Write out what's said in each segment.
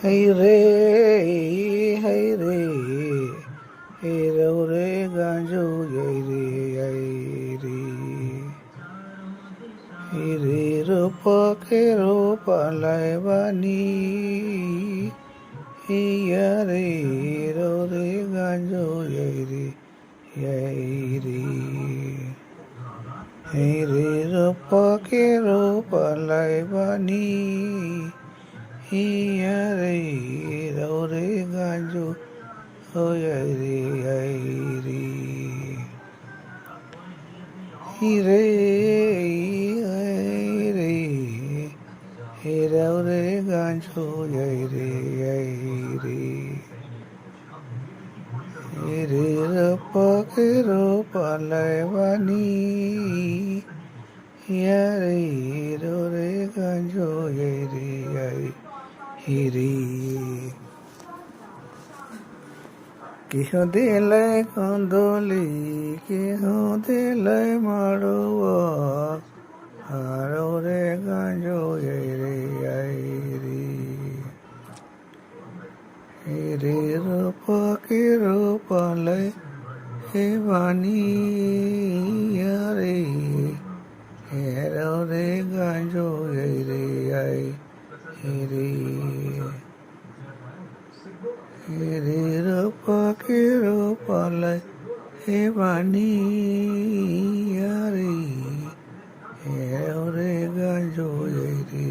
Hey re, hey re, hey ro re ganjo yai re, hey re ro pa ke ro pa lai ba ni, hey ya re ro re ganjo yai re, hey re ro pa ke ro pa lai ba ni. Hiyare ro re ganjo hoyare aire hire aire ro re ganjo aire aire hire ro pa ke ro pa lai ba ni hiyare ro re ganjo aire aire Kiho dile kondoli, kiho dile maruwa, haro re ganjo yere airi. Ere rupa ki rupa le, evani yare, haro re ganjo yere airi. Hare Rapa Kirupa Lai Evani Yare Hare Ganjo Yare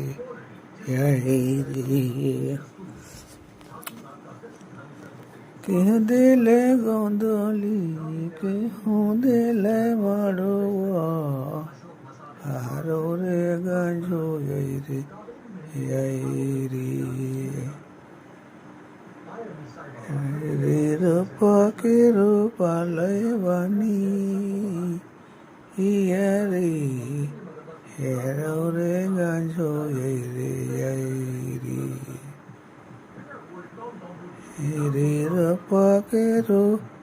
Yare Kehadele Gondoli Kehadele Maruwa Hare Ganjo Yare Yare Hare Rapa Kirupa Lai Vani Yare Hare Ganjo Yare Yare Hare Rapa Kirupa